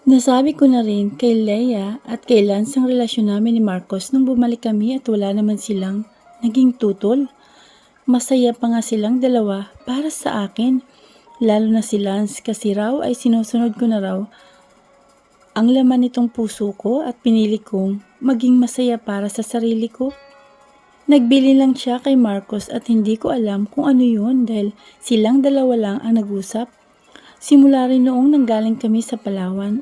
Nasabi ko na rin kay Leia at kay Lance ang relasyon namin ni Marcos nung bumalik kami at wala naman silang naging tutol. Masaya pa nga silang dalawa para sa akin, lalo na si Lance kasi raw ay sinusunod ko na raw ang laman nitong puso ko at pinili kong maging masaya para sa sarili ko. Nagbili lang siya kay Marcos at hindi ko alam kung ano yun dahil silang dalawa lang ang nag-usap. Simula rin noong nanggaling kami sa Palawan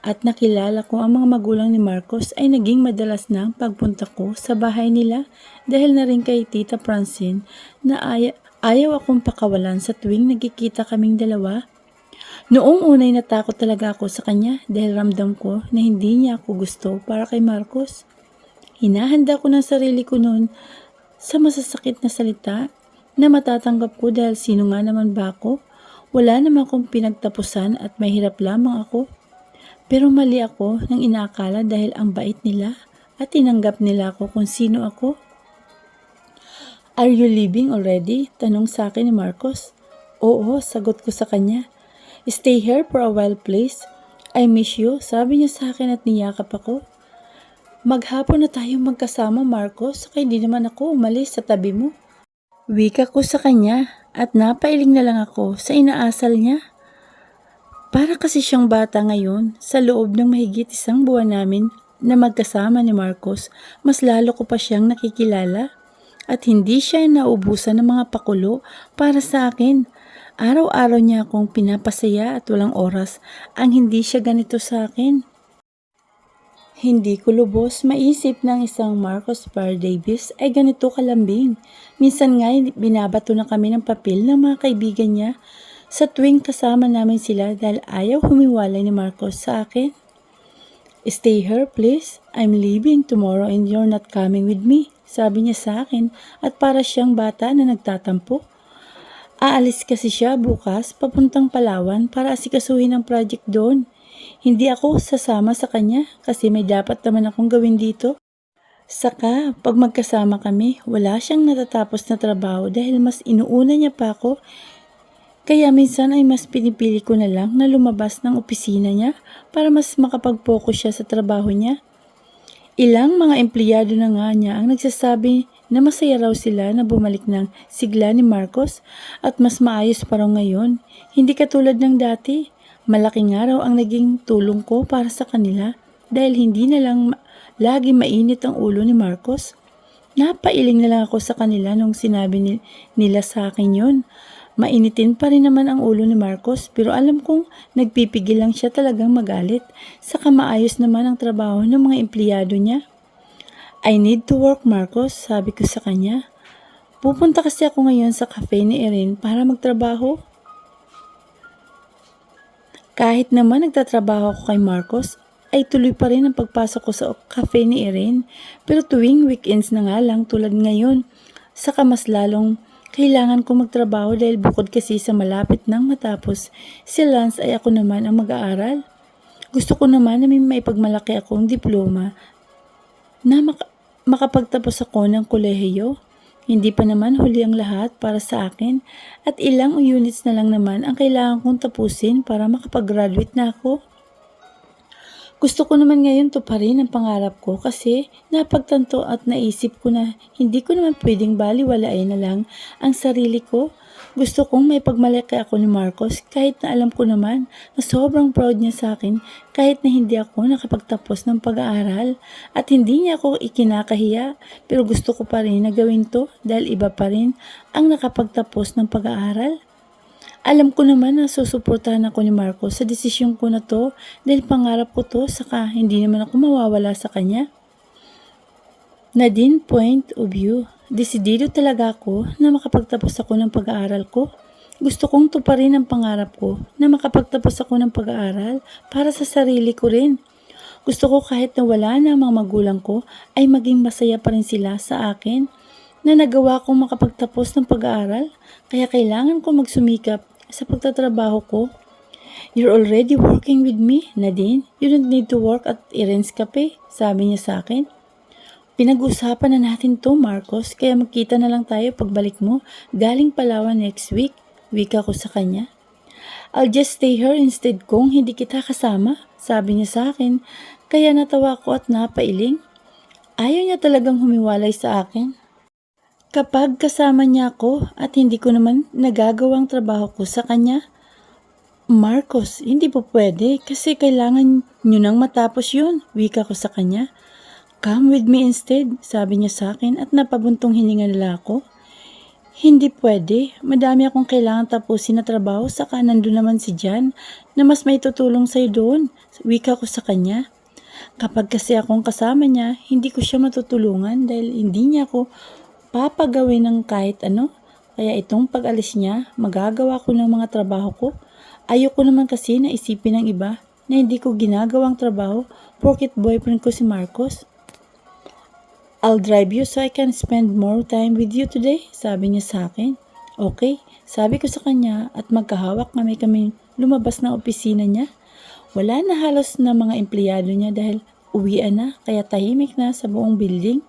at nakilala ko ang mga magulang ni Marcos ay naging madalas na ang pagpunta ko sa bahay nila dahil na rin kay Tita Francine na ayaw akong pakawalan sa tuwing nagkikita kaming dalawa. Noong unay natakot talaga ako sa kanya dahil ramdam ko na hindi niya ako gusto para kay Marcos. Hinahanda ko ng sarili ko noon sa masasakit na salita na matatanggap ko dahil sino nga naman ba ako? Wala naman akong pinagtapusan at mahirap lamang ako. Pero mali ako nang inaakala dahil ang bait nila at tinanggap nila ako kung sino ako. "Are you leaving already?" tanong sa akin ni Marcos. "Oo," sagot ko sa kanya. "Stay here for a while please. I miss you," sabi niya sa akin at niyakap ako. "Maghapon na tayo magkasama Marcos, kaya hindi naman ako umalis sa tabi mo." Wika ko sa kanya at napailing na lang ako sa inaasal niya. Para kasi siyang bata ngayon, sa loob ng mahigit 1 buwan namin na magkasama ni Marcos, mas lalo ko pa siyang nakikilala at hindi siya naubusan ng mga pakulo para sa akin. Araw-araw niya akong pinapasaya at walang oras ang hindi siya ganito sa akin. Hindi ko lubos maisip ng isang Marcos Par Davis ay ganito kalambing. Minsan nga binabato na kami ng papel ng mga kaibigan niya sa tuwing kasama namin sila dahil ayaw humiwalay ni Marcos sa akin. "Stay here please. I'm leaving tomorrow and you're not coming with me," sabi niya sa akin at para siyang bata na nagtatampo. Aalis kasi siya bukas papuntang Palawan para asikasuhin ang project doon. Hindi ako sasama sa kanya kasi may dapat naman akong gawin dito. Saka, pag magkasama kami, wala siyang natatapos na trabaho dahil mas inuuna niya pa ako. Kaya minsan ay mas pinipili ko na lang na lumabas ng opisina niya para mas makapag-focus siya sa trabaho niya. Ilang mga empleyado na nga niya ang nagsasabi na masaya raw sila na bumalik ng sigla ni Marcos at mas maayos pa raw ngayon. Hindi katulad ng dati. Malaking araw ang naging tulong ko para sa kanila dahil hindi na lang lagi mainit ang ulo ni Marcos. Napailing na lang ako sa kanila nung sinabi nila sa akin yun. Mainitin pa rin naman ang ulo ni Marcos pero alam kong nagpipigil lang siya talagang magalit. Saka maayos naman ang trabaho ng mga empleyado niya. "I need to work Marcos," sabi ko sa kanya. "Pupunta kasi ako ngayon sa cafe ni Erin para magtrabaho." Kahit naman nagtatrabaho ako kay Marcos, ay tuloy pa rin ang pagpasok ko sa cafe ni Erin. Pero tuwing weekends na nga lang tulad ngayon, saka mas lalong kailangan ko magtrabaho dahil bukod kasi sa malapit nang matapos, si Lance ay ako naman ang mag-aaral. Gusto ko naman na may maipagmalaki akong diploma na makapagtapos ako ng kolehiyo. Hindi pa naman huli ang lahat para sa akin at ilang units na lang naman ang kailangan kong tapusin para makapag-graduate na ako. Gusto ko naman ngayon tuparin ang pangarap ko kasi napagtanto at naisip ko na hindi ko naman pwedeng baliwalain na lang ang sarili ko. Gusto kong may pagmalaki ako ni Marcos kahit na alam ko naman na sobrang proud niya sa akin kahit na hindi ako nakapagtapos ng pag-aaral at hindi niya ako ikinakahiya, pero gusto ko pa rin na gawin to dahil iba pa rin ang nakapagtapos ng pag-aaral. Alam ko naman na susuportahan ako ni Marcos sa desisyon ko na to dahil pangarap ko to saka hindi naman ako mawawala sa kanya. Nadine point of view. Desidido talaga ako na makapagtapos ako ng pag-aaral ko. Gusto kong tuparin ang pangarap ko na makapagtapos ako ng pag-aaral para sa sarili ko rin. Gusto ko kahit na wala na ang mga magulang ko ay maging masaya pa rin sila sa akin na nagawa kong makapagtapos ng pag-aaral. Kaya kailangan ko magsumikap sa pagtatrabaho ko. You're already working with me, Nadine. You don't need to work at Iren's Cafe, sabi niya sa akin. Pinag-usapan na natin to, Marcos, kaya magkita na lang tayo pagbalik mo. Galing Palawan next week, wika ko sa kanya. I'll just stay here instead kung hindi kita kasama, sabi niya sa akin, kaya natawa ko at napailing. Ayaw niya talagang humiwalay sa akin. Kapag kasama niya ako at hindi ko naman nagagawang trabaho ko sa kanya, Marcos, hindi po pwede kasi kailangan nyo nang matapos yun, wika ko sa kanya. Come with me instead, sabi niya sa akin at napabuntong hininga nila ako. Hindi pwede, madami akong kailangan tapusin na trabaho saka nandun naman si Jan na mas may tutulong sa'yo doon, wika ko sa kanya. Kapag kasi akong kasama niya, hindi ko siya matutulungan dahil hindi niya ako papagawin ng kahit ano. Kaya itong pag-alis niya, magagawa ko ng mga trabaho ko. Ayoko naman kasi na isipin ng iba na hindi ko ginagawang trabaho porket boyfriend ko si Marcos. I'll drive you so I can spend more time with you today, sabi niya sa akin. Okay, sabi ko sa kanya at magkahawak kami lumabas ng opisina niya. Wala na halos na mga empleyado niya dahil uwian na kaya tahimik na sa buong building.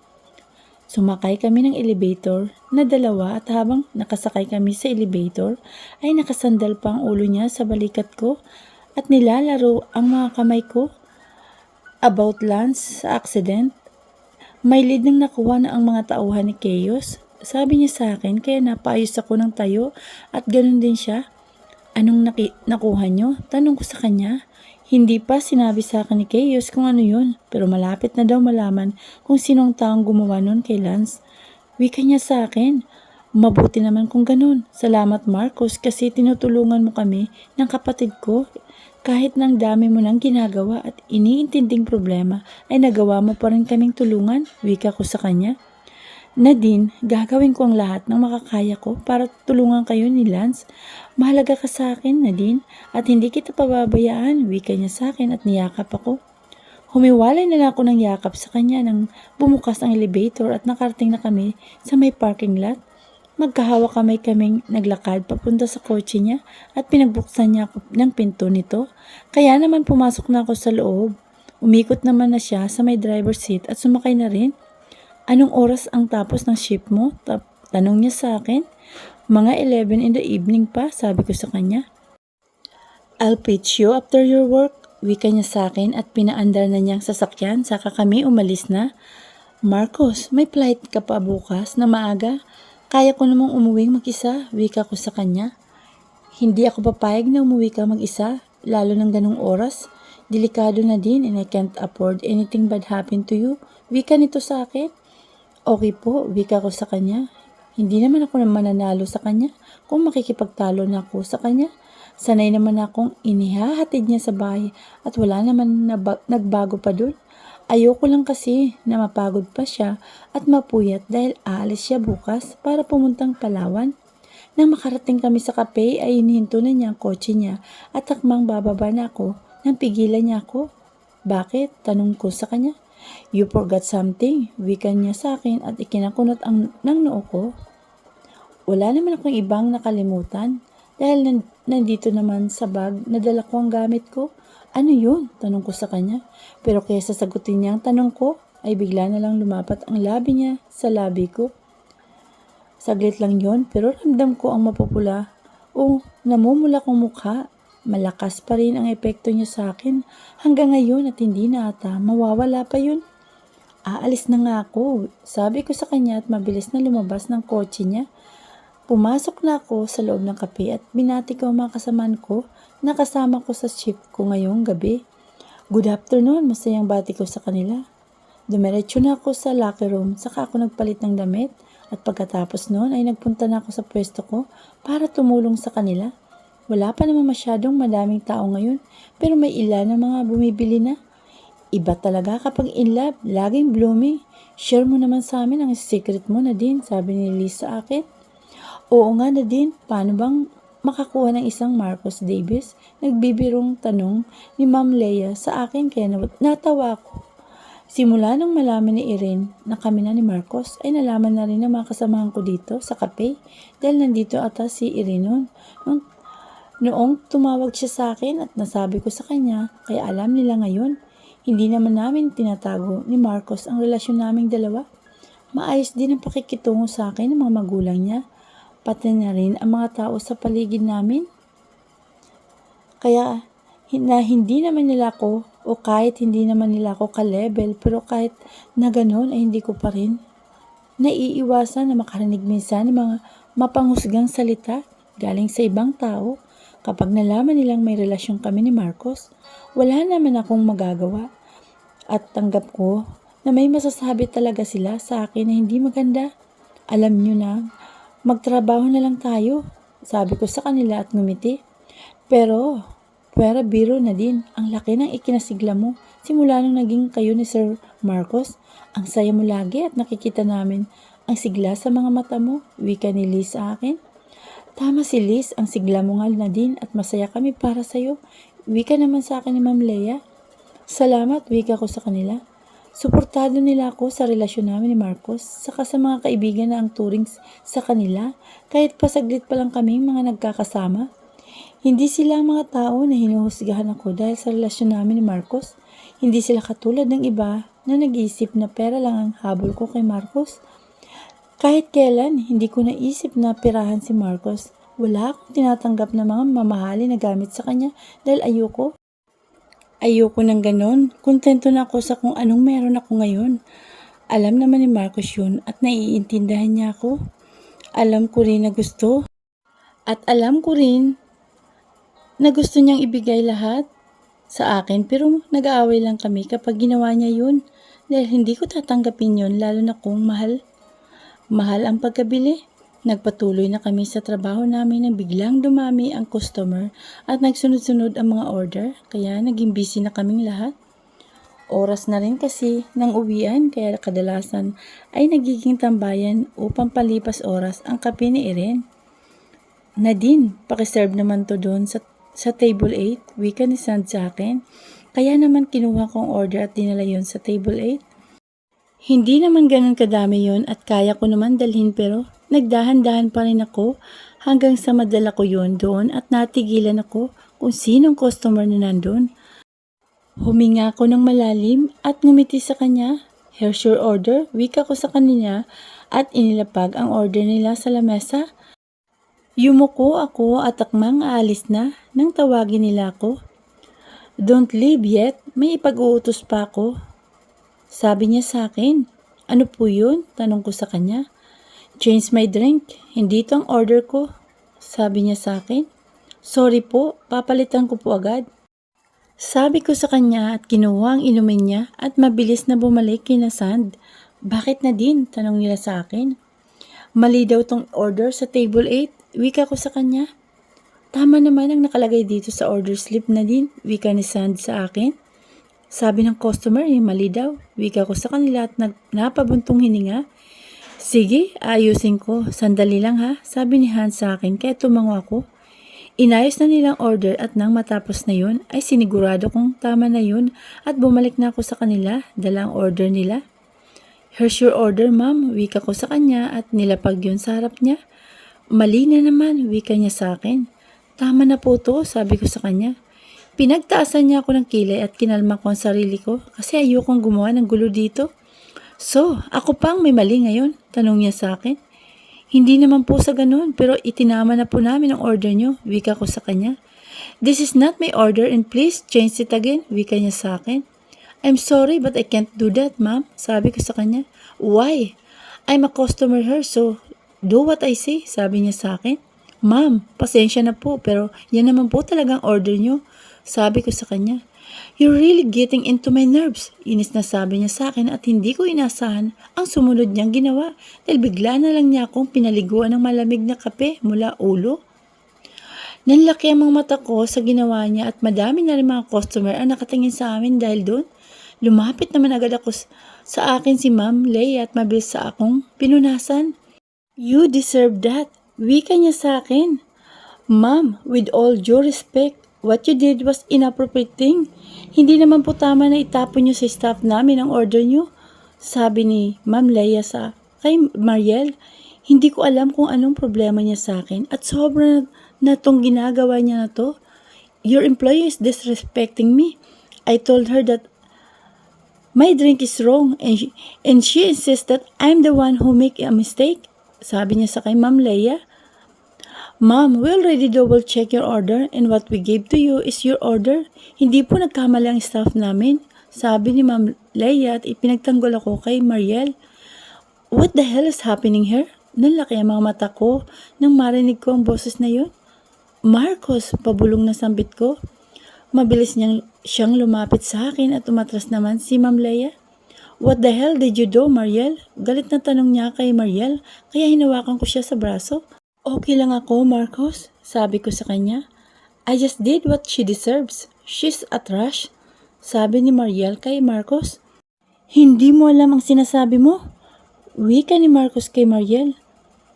Sumakay kami ng elevator na dalawa at habang nakasakay kami sa elevator ay nakasandal pa ang ulo niya sa balikat ko at nilalaro ang mga kamay ko about Lance sa accident. May lead nang nakuha na ang mga tauhan ni Chaos. Sabi niya sa akin kaya napaayos ako ng tayo at ganun din siya. Anong nakuha niyo? Tanong ko sa kanya. Hindi pa sinabi sa akin ni Chaos kung ano yun, pero malapit na daw malaman kung sinong taong gumawa nun kay Lance. Wika niya sa akin, mabuti naman kung ganun. Salamat Marcos kasi tinutulungan mo kami ng kapatid ko. Kahit nang dami mo nang ginagawa at iniintinding problema ay nagawa mo pa rin kaming tulungan, wika ko sa kanya. Nadine, gagawin ko ang lahat ng makakaya ko para tulungan kayo ni Lance. Mahalaga ka sa akin, Nadine, at hindi kita pababayaan, wika niya sa akin at niyakap ako. Humiwalay na lang ako ng yakap sa kanya nang bumukas ang elevator at nakarating na kami sa may parking lot. Magkahawak kaming naglakad papunta sa kotse niya at pinagbuksan niya ako ng pinto nito. Kaya naman pumasok na ako sa loob. Umikot naman na siya sa may driver's seat at sumakay na rin. Anong oras ang tapos ng shift mo? Tanong niya sa akin. Mga 11 in the evening pa, sabi ko sa kanya. I'll pitch you after your work, wika niya sa akin at pinaandar na niyang sasakyan saka kami umalis na. Marcos, may flight ka pa bukas na maaga? Kaya ko namang umuwing mag-isa, wika ko sa kanya. Hindi ako papayag na umuwi ka mag-isa, lalo ng ganong oras. Delikado na din and I can't afford anything bad happen to you, wika nito sa akin. Okay po, wika ko sa kanya. Hindi naman ako mananalo sa kanya kung makikipagtalo na ako sa kanya. Sanay naman akong inihahatid niya sa bahay at wala naman nagbago pa dun. Ayoko lang kasi na mapagod pa siya at mapuyat dahil aalis siya bukas para pumuntang Palawan. Nang makarating kami sa kape ay hinihinto na niya ang kotse niya at takmang bababa na ako nang pigilan niya ako. Bakit? Tanong ko sa kanya. You forgot something, wika niya sa akin at ikinakunot ng noo ko. Wala naman akong ibang nakalimutan dahil nandito naman sa bag na dala ko ang gamit ko. Ano yun? Tanong ko sa kanya. Pero kaya sasagutin niya ang tanong ko ay bigla na lang lumapat ang labi niya sa labi ko. Saglit lang yon pero ramdam ko ang mapupula o namumula kong mukha. Malakas pa rin ang epekto niya sa akin hanggang ngayon at hindi na ata mawawala pa yun. Aalis na nga ako, sabi ko sa kanya at mabilis na lumabas ng kotse niya. Pumasok na ako sa loob ng kape at binati ko ang mga kasamaan ko na kasama ko sa shift ko ngayong gabi. Good afternoon, masayang bati ko sa kanila. Dumiretso na ako sa locker room, saka ako nagpalit ng damit at pagkatapos noon ay nagpunta na ako sa pwesto ko para tumulong sa kanila. Wala pa naman masyadong madaming tao ngayon pero may ilan na mga bumibili na. Iba talaga kapag in love, laging blooming. Share mo naman sa amin ang secret mo, Nadine, sabi ni Liz sa akin. Oo nga, Nadine, paano bang makakuha ng isang Marcos Davis? Nagbibirong tanong ni Ma'am Leia sa akin kaya natawa ako. Simula nung malaman ni Irene na kami na ni Marcos ay nalaman na rin ng mga kasamahan ko dito sa kape dahil nandito ata si Irene noon. Noong tumawag siya sa akin at nasabi ko sa kanya, kaya alam nila ngayon, hindi naman namin tinatago ni Marcos ang relasyon naming dalawa. Maayos din ang pakikitungo sa akin ng mga magulang niya, pati na rin ang mga tao sa paligid namin. Kaya hindi naman nila ako o kahit hindi naman nila ako ka-level, pero kahit na gano'n ay hindi ko pa rin naiiwasan na makarinig minsan ng mga mapanghusgang salita galing sa ibang tao. Kapag nalaman nilang may relasyon kami ni Marcos, wala naman akong magagawa at tanggap ko na may masasabi talaga sila sa akin na hindi maganda. Alam nyo na, magtrabaho na lang tayo, sabi ko sa kanila at ngumiti. Pero biro na din, ang laki ng ikinasigla mo simula nung naging kayo ni Sir Marcos. Ang saya mo lagi at nakikita namin ang sigla sa mga mata mo, wika ni Liz sa akin. Tama si Liz, ang sigla mo nga na din at masaya kami para sa'yo, wika naman sa akin ni Ma'am Leia. Salamat, wika ko sa kanila. Suportado nila ako sa relasyon namin ni Marcos, saka sa mga kaibigan na ang turing sa kanila, kahit pasaglit pa lang kaming mga nagkakasama. Hindi sila ang mga tao na hinuhusgahan ako dahil sa relasyon namin ni Marcos. Hindi sila katulad ng iba na nag-iisip na pera lang ang habol ko kay Marcos. Kahit kailan, hindi ko naisip na pirahan si Marcos. Wala akong tinatanggap na mga mamahali na gamit sa kanya dahil ayoko. Ayoko ng ganon. Kontento na ako sa kung anong meron ako ngayon. Alam naman ni Marcos yun at naiintindihan niya ako. Alam ko rin na gusto. At alam ko rin na gusto niyang ibigay lahat sa akin, pero nag-aaway lang kami kapag ginawa niya yun dahil hindi ko tatanggapin yun, lalo na kung mahal ang pagkabili. Nagpatuloy na kami sa trabaho namin nang biglang dumami ang customer at nagsunod-sunod ang mga order, kaya naging busy na kaming lahat. Oras na rin kasi ng uwian, kaya kadalasan ay nagiging tambayan upang palipas oras ang kape ni Irene. Nadine, pakiserve naman to doon sa table 8, wika ni Sand sa akin. Kaya naman kinuha kong order at dinala yon sa table 8. Hindi naman ganun kadami yon at kaya ko naman dalhin, pero nagdahan-dahan pa rin ako hanggang sa madala ko yon doon at natigilan ako kung sinong customer na nandun. Huminga ako ng malalim at ngumiti sa kanya. Here's your order, wika ko sa kanila at inilapag ang order nila sa lamesa. Yumuko ako at akmang aalis na nang tawagin nila ako. Don't leave yet, may ipag-uutos pa ako, sabi niya sa akin. Ano po yun? Tanong ko sa kanya. Change my drink, hindi ito ang order ko, sabi niya sa akin. Sorry po, papalitan ko po agad, sabi ko sa kanya at kinuha ang inumin niya at mabilis na bumalik kina Sand. Bakit na din? Tanong nila sa akin. Mali daw tong order sa table 8, wika ko sa kanya. Tama naman ang nakalagay dito sa order slip na din, wika ni Sand sa akin. Sabi ng customer, mali daw, wika ko sa kanila at napabuntong hininga. Sige, ayusin ko, sandali lang ha, sabi ni Hans sa akin, kaya tumango ako. Inayos na nilang order at nang matapos na yun, ay sinigurado kong tama na yun at bumalik na ako sa kanila, dala ang order nila. Here's your order, ma'am, wika ko sa kanya at nilapag yun sa harap niya. Mali na naman, wika niya sa akin. Tama na po to, sabi ko sa kanya. Pinagtaasan niya ako ng kilay at kinalma ko ang sarili ko kasi ayokong gumawa ng gulo dito. So, ako pang may mali ngayon? Tanong niya sa akin. Hindi naman po sa ganun, pero itinama na po namin ang order niyo, wika ko sa kanya. This is not my order and please change it again, wika niya sa akin. I'm sorry but I can't do that, ma'am, sabi ko sa kanya. Why? I'm a customer here, so do what I say, sabi niya sa akin. Ma'am, pasensya na po, pero yan naman po talagang order niyo, sabi ko sa kanya. You're really getting into my nerves, inis na sabi niya sa akin at hindi ko inasahan ang sumunod niyang ginawa dahil bigla na lang niya akong pinaliguan ng malamig na kape mula ulo. Nanlaki ang mga mata ko sa ginawa niya at madami na rin mga customer ang nakatingin sa amin dahil doon. Lumapit naman agad ako sa akin si Ma'am Leia at mabilis sa akong pinunasan. You deserve that, wika niya sa akin. Ma'am, with all due respect, what you did was inappropriate thing. Hindi naman po tama na itapon niyo sa staff namin ang order niyo, sabi ni Ma'am Leia kay Mariel. Hindi ko alam kung anong problema niya sa akin at sobrang na tong ginagawa niya na to? Your employee is disrespecting me. I told her that my drink is wrong and she insists that I'm the one who make a mistake. Sabi niya sa kay Ma'am Leia, Ma'am, we already double check your order and what we gave to you is your order. Hindi po nagkamali ang staff namin. Sabi ni Ma'am Leia at ipinagtanggol ako kay Mariel. What the hell is happening here? Nalaki ang mga mata ko nang marinig ko ang boses na yun. Marcos, pabulong na sambit ko. Mabilis siyang lumapit sa akin at umatras naman si Ma'am Leia. What the hell did you do, Mariel? Galit na tanong niya kay Mariel, kaya hinawakan ko siya sa braso. Okay lang ako, Marcos, sabi ko sa kanya. I just did what she deserves. She's a trash, sabi ni Mariel kay Marcos. Hindi mo alam ang sinasabi mo? Wika ni Marcos kay Mariel.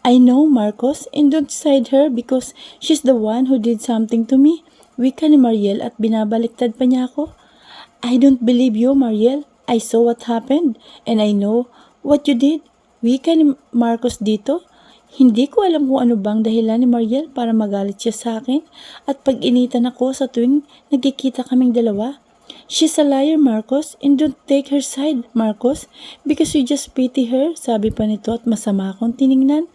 I know, Marcos, and don't side her because she's the one who did something to me. Wika ni Mariel at binabaliktad pa niya ako. I don't believe you, Mariel. I saw what happened and I know what you did. Wika ni Marcos dito. Hindi ko alam kung ano bang dahilan ni Mariel para magalit siya sa akin at pag-initan ako sa tuwing nagkikita kaming dalawa. She's a liar, Marcos, and don't take her side, Marcos, because you just pity her, sabi pa nito at masama akong tiningnan.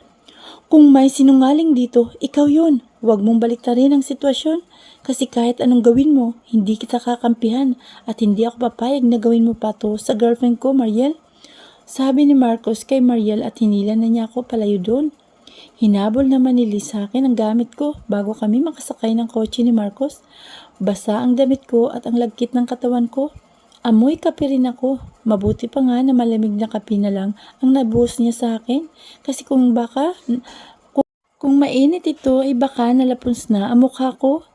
Kung may sinungaling dito, ikaw yun. Huwag mong baliktarin ang sitwasyon. Kasi kahit anong gawin mo, hindi kita kakampihan at hindi ako papayag na gawin mo pa to sa girlfriend ko, Mariel. Sabi ni Marcos kay Mariel at hinila na niya ako palayo doon. Hinabol naman ni Liz sa akin ang gamit ko bago kami makasakay ng kotse ni Marcos. Basa ang damit ko at ang lagkit ng katawan ko. Amoy kape rin ako. Mabuti pa nga na malamig na kape na lang ang nabuhos niya sa akin. Kasi kung mainit ito ay baka nalapons na ang mukha ko.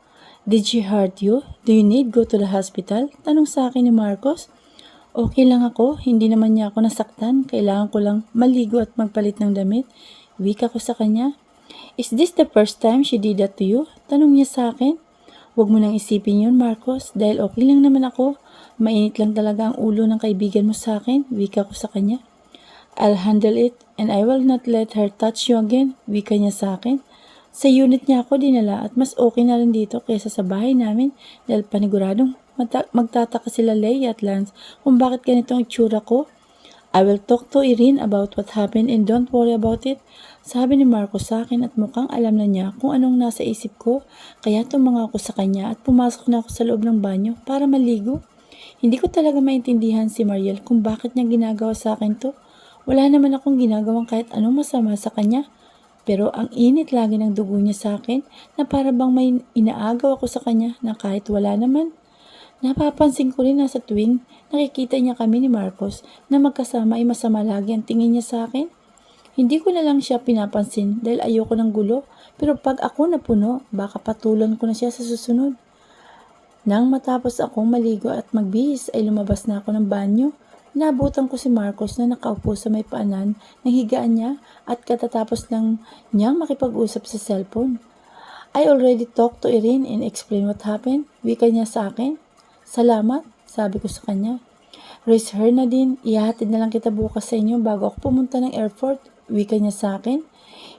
Did she hurt you? Do you need go to the hospital? Tanong sa akin ni Marcos. Okay lang ako, hindi naman niya ako nasaktan. Kailangan ko lang maligo at magpalit ng damit. Wika ko sa kanya. Is this the first time she did that to you? Tanong niya sa akin. Huwag mo nang isipin yun, Marcos, dahil okay lang naman ako. Mainit lang talaga ang ulo ng kaibigan mo sa akin. Wika ko sa kanya. I'll handle it and I will not let her touch you again. Wika niya sa akin. Sa unit niya ako dinala at mas okay na rin dito kaysa sa bahay namin dahil paniguradong magtataka sila Leia at Lance kung bakit ganito ang itsura ko. I will talk to Irene about what happened and don't worry about it. Sabi ni Marco sa akin at mukhang alam na niya kung anong nasa isip ko kaya tumanga ako sa kanya at pumasok na ako sa loob ng banyo para maligo. Hindi ko talaga maintindihan si Mariel kung bakit niya ginagawa sa akin to. Wala naman akong ginagawang kahit anong masama sa kanya. Pero ang init lagi ng dugo niya sa akin na para bang may inaagaw ako sa kanya na kahit wala naman. Napapansin ko rin na sa tuwing nakikita niya kami ni Marcos na magkasama ay masama lagi ang tingin niya sa akin. Hindi ko na lang siya pinapansin dahil ayoko ng gulo pero pag ako napuno baka patulan ko na siya sa susunod. Nang matapos akong maligo at magbihis ay lumabas na ako ng banyo. Nabutan ko si Marcos na nakaupo sa may paanan ng higaan niya at katatapos lang niyang makipag-usap sa cellphone. I already talked to Irene and explained what happened. Wika niya sa akin. Salamat, sabi ko sa kanya. Raise her na din, ihahatid na lang kita bukas sa inyo bago ako pumunta ng airport. Wika niya sa akin.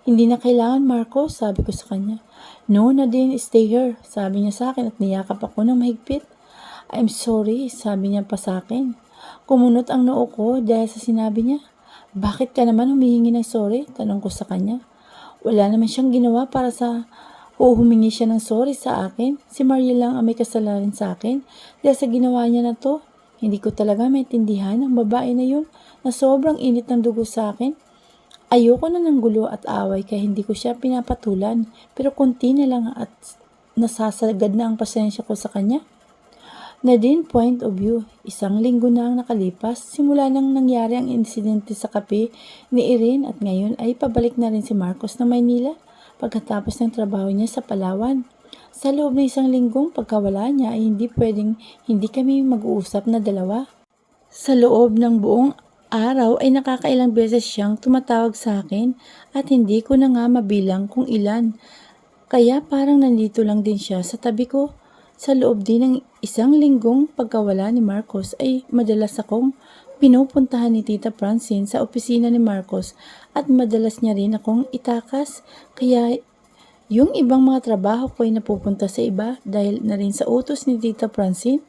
Hindi na kailangan, Marcos, sabi ko sa kanya. No, Nadine, stay here, sabi niya sa akin at niyakap ako ng mahigpit. I'm sorry, sabi niya pa sa akin. Kumunot ang noo ko dahil sa sinabi niya. Bakit ka naman humihingi ng sorry? Tanong ko sa kanya. Wala naman siyang ginawa para sa humingi siya ng sorry sa akin. Si Mariel lang ang may kasalanan sa akin dahil sa ginawa niya na to. Hindi ko talaga maintindihan ang babae na yun na sobrang init ng dugo sa akin. Ayoko na ng gulo at away kaya hindi ko siya pinapatulan pero konti na lang at nasasagad na ang pasensya ko sa kanya. Nadine point of view, 1 linggo na ang nakalipas simula nang nangyari ang insidente sa kape ni Irene at ngayon ay pabalik na rin si Marcos na Maynila pagkatapos ng trabaho niya sa Palawan. Sa loob ng 1 linggong pagkawala niya ay hindi pwedeng hindi kami mag-uusap na dalawa. Sa loob ng buong araw ay nakakailang beses siyang tumatawag sa akin at hindi ko na nga mabilang kung ilan. Kaya parang nandito lang din siya sa tabi ko. Sa loob din ng 1 linggong pagkawala ni Marcos ay madalas akong pinupuntahan ni Tita Francine sa opisina ni Marcos at madalas niya rin akong itakas kaya Yung ibang mga trabaho ko ay napupunta sa iba dahil na rin sa utos ni Tita Francine.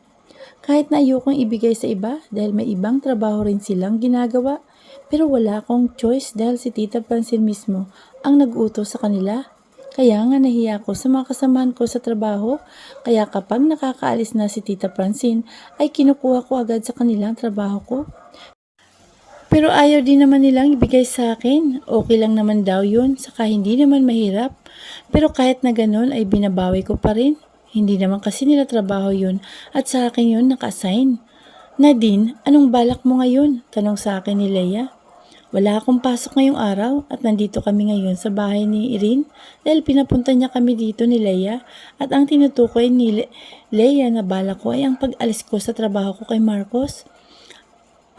Kahit na ayokong ibigay sa iba dahil may ibang trabaho rin silang ginagawa. Pero wala akong choice dahil si Tita Francine mismo ang nag-utos sa kanila. Kaya nga nahiya ko sa mga kasamahan ko sa trabaho. Kaya kapag nakakaalis na si Tita Francine ay kinukuha ko agad sa kanilang trabaho ko. Pero ayaw din naman nilang ibigay sa akin. Okay lang naman daw yun, saka hindi naman mahirap. Pero kahit na ganun ay binabawi ko pa rin. Hindi naman kasi nila trabaho yun at sa akin yun naka-assign. Nadine, anong balak mo ngayon? Tanong sa akin ni Leia. Wala akong pasok ngayong araw at nandito kami ngayon sa bahay ni Irene dahil pinapunta niya kami dito ni Leia at ang tinutukoy ni Leia na balak ko ay ang pag-alis ko sa trabaho ko kay Marcos.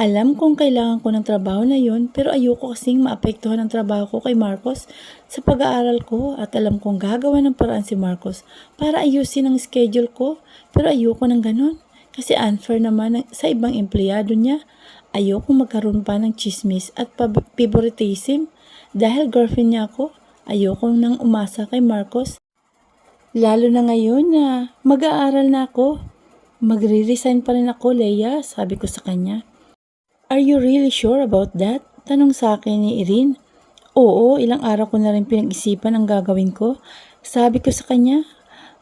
Alam kong kailangan ko ng trabaho na yun pero ayoko kasing maapektuhan ang trabaho ko kay Marcos sa pag-aaral ko at alam kong gagawa ng paraan si Marcos para ayusin ang schedule ko pero ayoko ng ganun kasi unfair naman sa ibang empleyado niya. Ayoko magkaroon pa ng chismis at favoritism dahil girlfriend niya ako. Ayoko nang umasa kay Marcos. Lalo na ngayon na mag-aaral na ako. Magre-resign pa rin ako, Leia, sabi ko sa kanya. Are you really sure about that? Tanong sa akin ni Irene. Oo, ilang araw ko na rin pinag-isipan ang gagawin ko. Sabi ko sa kanya,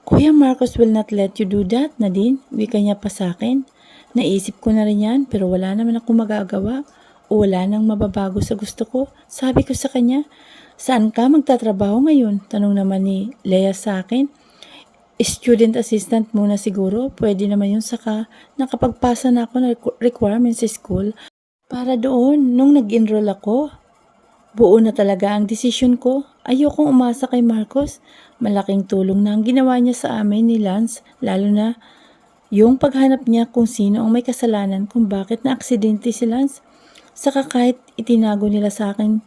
Kuya Marcos will not let you do that, Nadine. Wika niya pa sa akin. Naisip ko na rin yan pero wala naman ako magagawa o wala nang mababago sa gusto ko. Sabi ko sa kanya, saan ka magtatrabaho ngayon? Tanong naman ni Leia sa akin. Student assistant muna siguro. Pwede naman yun saka nakapagpasa na ako ng requirements sa school. Para doon, nung nag-enroll ako, buo na talaga ang desisyon ko. Ayokong umasa kay Marcos. Malaking tulong na ang ginawa niya sa amin ni Lance, lalo na yung paghanap niya kung sino ang may kasalanan kung bakit na-aksidente si Lance. Saka kahit itinago nila sa akin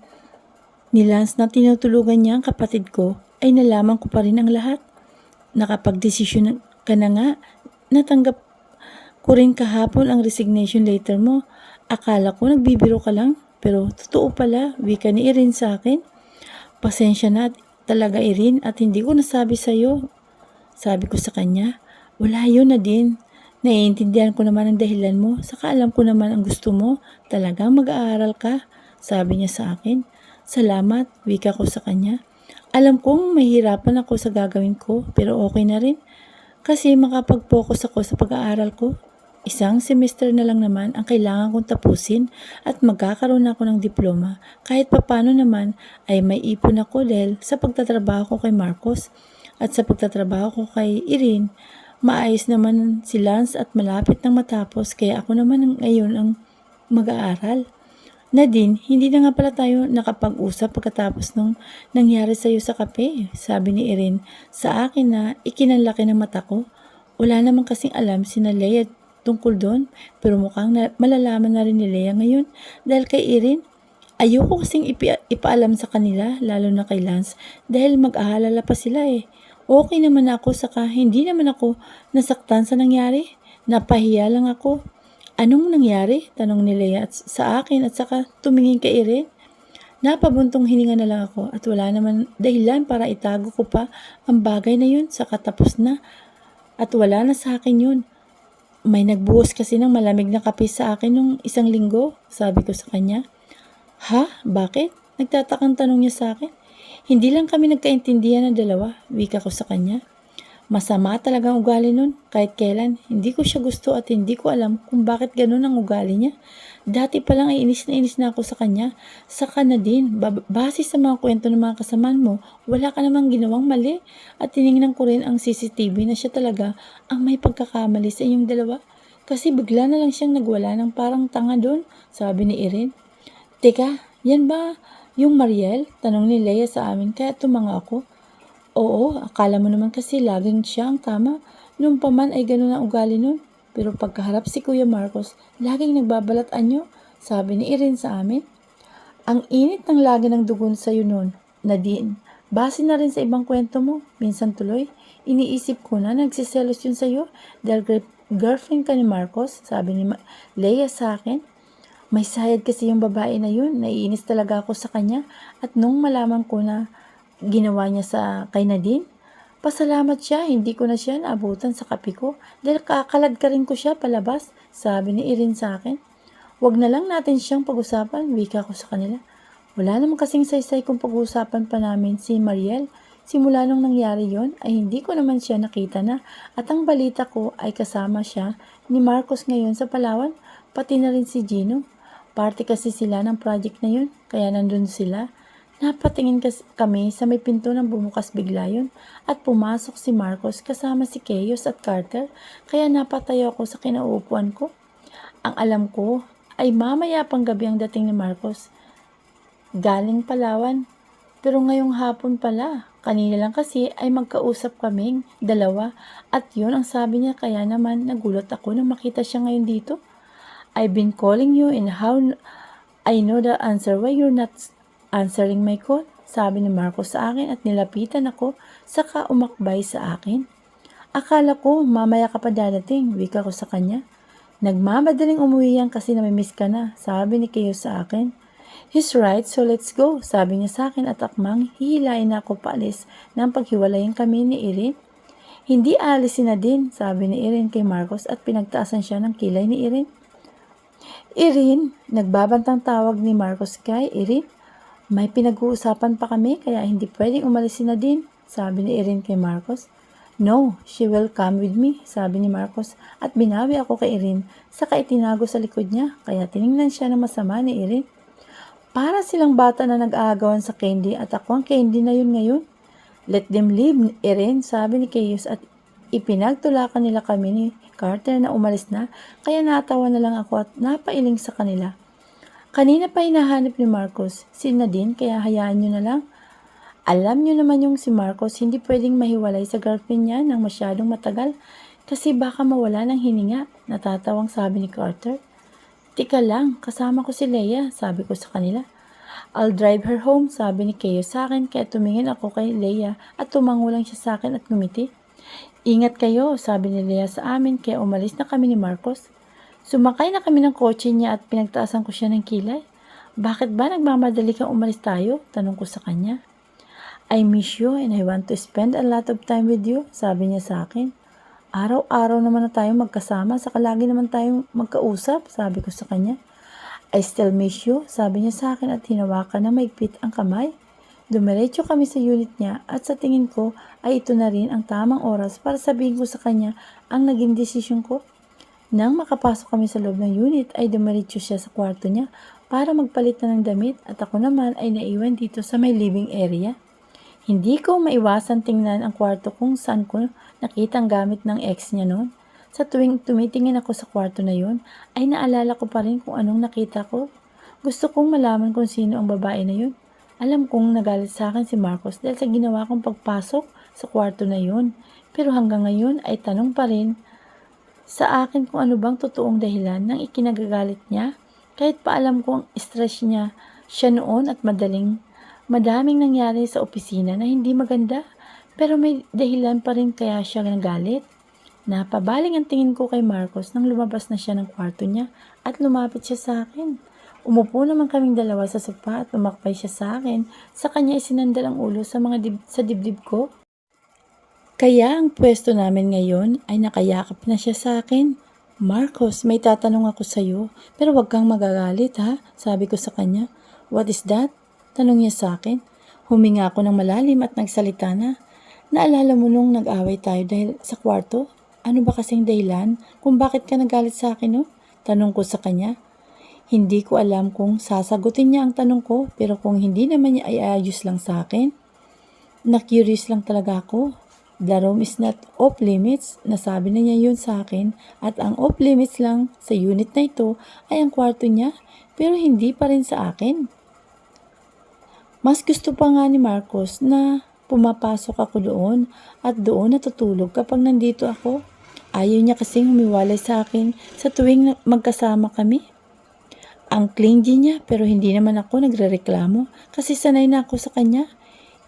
ni Lance na tinutulugan niya ang kapatid ko, ay nalaman ko pa rin ang lahat. Nakapag-desisyon ka na nga, natanggap ko rin kahapon ang resignation letter mo. Akala ko nagbibiro ka lang, pero totoo pala, wika ni Irene sa akin. Pasensya na talaga Irene at hindi ko nasabi sa'yo. Sabi ko sa kanya, wala yun Nadine. Naiintindihan ko naman ang dahilan mo, saka alam ko naman ang gusto mo. Talagang mag-aaral ka, sabi niya sa akin. Salamat, wika ko sa kanya. Alam kong mahirapan ako sa gagawin ko, pero okay na rin. Kasi makapag-focus ako sa pag-aaral ko. Isang semester na lang naman ang kailangan kong tapusin at magkakaroon ako ng diploma. Kahit papano naman ay may ipon ako dahil sa pagtatrabaho ko kay Marcos at sa pagtatrabaho ko kay Irene. Maayos naman si Lance at malapit nang matapos kaya ako naman ngayon ang mag-aaral. Nadine, hindi na nga pala tayo nakapag-usap pagkatapos nung nangyari sa'yo sa kape, sabi ni Irene sa akin na ikinanlaki ng mata ko. Wala namang kasing alam sina Leia tungkol doon, pero mukhang malalaman na rin ni Leia ngayon dahil kay Irene. Ayoko kasing ipaalam sa kanila, lalo na kay Lance, dahil mag-aalala pa sila eh. Okay naman ako, saka hindi naman ako nasaktan sa nangyari. Napahiya lang ako. Anong nangyari? Tanong ni Leia sa akin at saka tumingin kay Irene. Napabuntong hininga na lang ako at wala naman dahilan para itago ko pa ang bagay na yun, saka tapos na at wala na sa akin yun. May nagbuhos kasi ng malamig na kape sa akin nung isang linggo, sabi ko sa kanya. Ha? Bakit? Nagtatakang tanong niya sa akin. Hindi lang kami nagkaintindihan ng dalawa, wika ko sa kanya. Masama talagang ugali nun, kahit kailan. Hindi ko siya gusto at hindi ko alam kung bakit ganun ang ugali niya. Dati pa lang ay inis na ako sa kanya. Saka na din, base sa mga kwento ng mga kasamaan mo, wala ka namang ginawang mali. At tinignan ko rin ang CCTV na siya talaga ang may pagkakamali sa inyong dalawa. Kasi bigla na lang siyang nagwala ng parang tanga doon, sabi ni Irene. Teka, yan ba yung Mariel? Tanong ni Leia sa amin kaya tumanga ako. Oo, akala mo naman kasi laging siya ang tama. Noong pa man ay ganun ang ugali nun. Pero pagkaharap si Kuya Marcos, laging nagbabalat anyo, sabi ni Irene sa amin. Ang init ng lagi ng dugon sa'yo nun, Nadine. Base na rin sa ibang kwento mo, minsan tuloy. Iniisip ko na nagsiselos yun sa'yo dahil girlfriend ka ni Marcos, sabi ni Leia sa akin. May sayad kasi yung babae na yun, naiinis talaga ako sa kanya at nung malaman ko na ginawa niya sa kay Nadine? Pasalamat siya, hindi ko na siya naabutan sa kape ko dahil kakalad ka rin ko siya palabas, sabi ni Irene sa akin. Huwag na lang natin siyang pag-usapan, wika ko sa kanila. Wala namang kasing saysay kung pag-uusapan pa namin si Mariel. Simula nung nangyari yon ay hindi ko naman siya nakita na at ang balita ko ay kasama siya ni Marcos ngayon sa Palawan, pati na rin si Gino. Party kasi sila ng project na yun, kaya nandun sila. Napatingin kami sa may pinto ng bumukas bigla yun at pumasok si Marcos kasama si Keyos at Carter, kaya napatayo ako sa kinauupuan ko. Ang alam ko ay mamaya pang gabi ang dating ni Marcos. Galing Palawan. Pero ngayong hapon pala. Kanina lang kasi ay magkausap kaming dalawa at yun ang sabi niya, kaya naman nagulat ako nang makita siya ngayon dito. I've been calling you and how I know the answer why you're not answering my call, sabi ni Marcos sa akin at nilapitan ako saka umakbay sa akin. Akala ko mamaya ka pa dadating, wika ko sa kanya. Nagmamadaling umuwi yan kasi namimiss ka na, sabi ni Keo sa akin. He's right, so let's go, sabi niya sa akin at akmang hihilain na ako paalis nang paghiwalayin kami ni Irene. Hindi alisin na din, sabi ni Irene kay Marcos at pinagtaasan siya ng kilay ni Irene. Irene, nagbabantang tawag ni Marcos kay Irene. May pinag-uusapan pa kami kaya hindi pwedeng umalis na din, sabi ni Irene kay Marcos. No, she will come with me, sabi ni Marcos at binawi ako kay Irene saka itinago sa likod niya kaya tiningnan siya ng masama ni Irene. Para silang bata na nag-aagawan sa candy at ako ang candy na yun ngayon. Let them live, Irene, sabi ni Keyos at ipinagtulakan nila kami ni Carter na umalis na kaya natawa na lang ako at napailing sa kanila. Kanina pa hinahanap ni Marcos si Nadine kaya hayaan nyo na lang. Alam nyo naman yung si Marcos hindi pwedeng mahiwalay sa girlfriend niya ng masyadong matagal kasi baka mawala ng hininga, natatawang sabi ni Carter. Tika lang, kasama ko si Leia, sabi ko sa kanila. I'll drive her home, sabi ni Keo sa akin kaya tumingin ako kay Leia at tumango lang siya sa akin at ngumiti. Ingat kayo, sabi ni Leia sa amin kaya umalis na kami ni Marcos. Sumakay na kami ng kotse niya at pinagtaasan ko siya ng kilay. Bakit ba nagmamadali kang umalis tayo? Tanong ko sa kanya. I miss you and I want to spend a lot of time with you, sabi niya sa akin. Araw-araw naman na tayong magkasama, saka lagi naman tayong magkausap, sabi ko sa kanya. I still miss you, sabi niya sa akin at hinawakan na maigpit ang kamay. Dumiretso kami sa unit niya at sa tingin ko ay ito na rin ang tamang oras para sabihin ko sa kanya ang naging desisyon ko. Nang makapasok kami sa loob ng unit ay dumiretso siya sa kwarto niya para magpalit na ng damit at ako naman ay naiwan dito sa may living area. Hindi ko maiwasan tingnan ang kwarto kung saan ko nakita ang gamit ng ex niya noon. Sa tuwing tumitingin ako sa kwarto na yun, ay naalala ko pa rin kung anong nakita ko. Gusto kong malaman kung sino ang babae na yun. Alam kong nagalit sa akin si Marcos dahil sa ginawa kong pagpasok sa kwarto na yun. Pero hanggang ngayon ay tanong pa rin sa akin kung ano bang totoong dahilan ng ikinagagalit niya. Kahit pa alam kong stress niya siya noon at madaming nangyari sa opisina na hindi maganda, pero may dahilan pa rin kaya siya nagalit. Napabaling ang tingin ko kay Marcos nang lumabas na siya ng kwarto niya at lumapit siya sa akin. Umupo naman kaming dalawa sa sofa at umakbay siya sa akin. Sa kanya isinandal ang ulo sa sa dibdib ko. Kaya ang pwesto namin ngayon ay nakayakap na siya sa akin. Marcos, may tatanong ako sa iyo, pero wag kang magagalit ha, sabi ko sa kanya. What is that? Tanong niya sa akin. Huminga ako ng malalim at nagsalita na. Naalala mo nung nag-away tayo dahil sa kwarto? Ano ba kasing dahilan kung bakit ka nagalit sa akin, no? Tanong ko sa kanya. Hindi ko alam kung sasagutin niya ang tanong ko, pero kung hindi naman niya ay ayos lang sa akin. Na-curious lang talaga ako. The room is not off limits, nasabi na niya yun sa akin at ang off limits lang sa unit na ito ay ang kwarto niya, pero hindi pa rin sa akin. Mas gusto pa nga ni Marcos na pumapasok ako doon at doon natutulog kapag nandito ako. Ayaw niya kasing humiwalay sa akin sa tuwing magkasama kami. Ang clingy niya pero hindi naman ako nagrereklamo kasi sanay na ako sa kanya.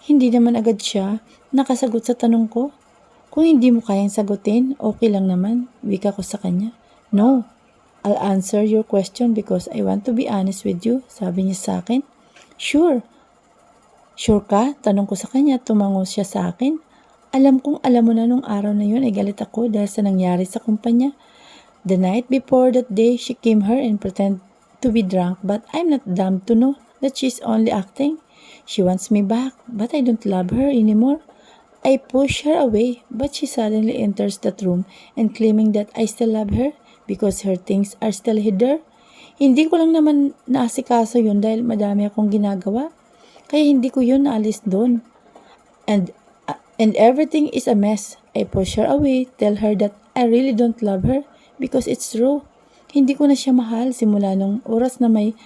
Hindi naman agad siya nakasagot sa tanong ko. Kung hindi mo kayang sagutin, okay lang naman, wika ko sa kanya. No, I'll answer your question because I want to be honest with you, sabi niya sa akin. Sure. Sure ka? Tanong ko sa kanya, tumango siya sa akin. Alam kong alam mo na nung araw na yun ay galit ako dahil sa nangyari sa kumpanya. The night before that day, she came here and pretended to be drunk, but I'm not dumb to know that she's only acting. She wants me back, but I don't love her anymore. I push her away, but she suddenly enters that room and claiming that I still love her because her things are still hidden. Hindi ko lang naman naasikaso yun dahil madami akong ginagawa. Kaya hindi ko yun naalis doon. And everything is a mess. I push her away, tell her that I really don't love her because it's true. Hindi ko na siya mahal simula nung oras na may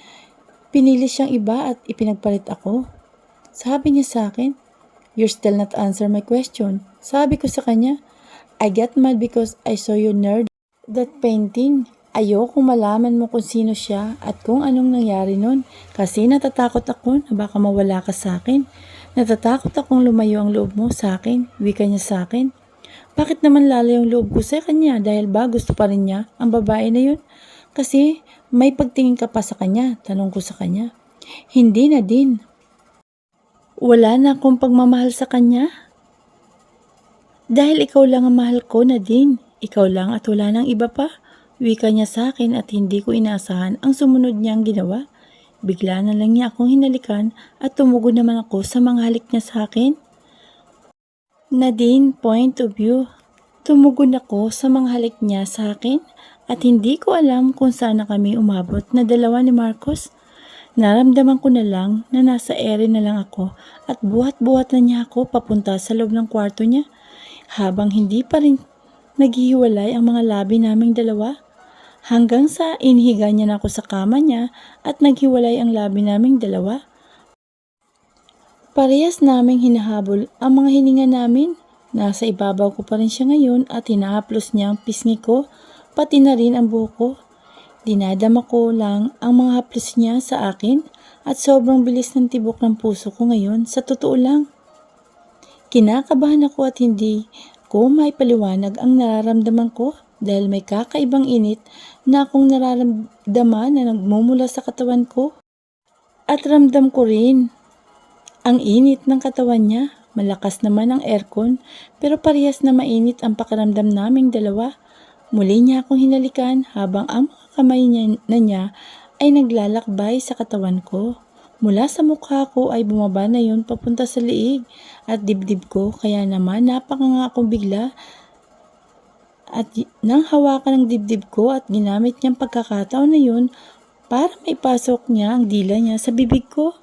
pinili siyang iba at ipinagpalit ako. Sabi niya sa akin, "You're still not answer my question." Sabi ko sa kanya, "I get mad because I saw you nerd that painting." Ayokong malaman mo kung sino siya at kung anong nangyari nun kasi natatakot ako na baka mawala ka sa akin. Natatakot akong lumayo ang loob mo sa akin, wika niya sa akin. Bakit naman lalayo yung loob ko sa kanya dahil ba gusto pa rin niya ang babae na yun? Kasi may pagtingin ka pa sa kanya, tanong ko sa kanya. Hindi na din. Wala na akong pagmamahal sa kanya. Dahil ikaw lang ang mahal ko na din. Ikaw lang at wala nang iba pa. Wika niya sa akin at hindi ko inaasahan ang sumunod niyang ginawa. Bigla na lang niya akong hinalikan at tumugon naman ako sa mga halik niya sa akin. Nadine, point of view. Tumugon ako sa mga halik niya sa akin at hindi ko alam kung saan na kami umabot na dalawa ni Marcos. Naramdaman ko na lang na nasa ere na lang ako at buhat-buhat na niya ako papunta sa loob ng kwarto niya habang hindi pa rin naghihiwalay ang mga labi naming dalawa. Hanggang sa inihiga niya na ako sa kama niya at naghiwalay ang labi naming dalawa. Parehas naming hinahabol ang mga hininga namin. Nasa ibabaw ko pa rin siya ngayon at hinahaplos niya ang pisngi ko, pati na rin ang buhok ko. Dinadama ko lang ang mga haplos niya sa akin at sobrang bilis ng tibok ng puso ko ngayon, sa totoo lang. Kinakabahan ako at hindi ko maipaliwanag ang nararamdaman ko dahil may kakaibang init na akong nararamdaman na nagmumula sa katawan ko. At ramdam ko rin ang init ng katawan niya. Malakas naman ang aircon pero parehas na mainit ang pakiramdam naming dalawa. Muli niya akong hinalikan habang ang mga kamay niya ay naglalakbay sa katawan ko. Mula sa mukha ko ay bumaba na yun papunta sa liig at dibdib ko kaya naman napakanga akong bigla at nang hawakan ng dibdib ko at ginamit niyang pagkakataon na yun para maipasok niya ang dila niya sa bibig ko.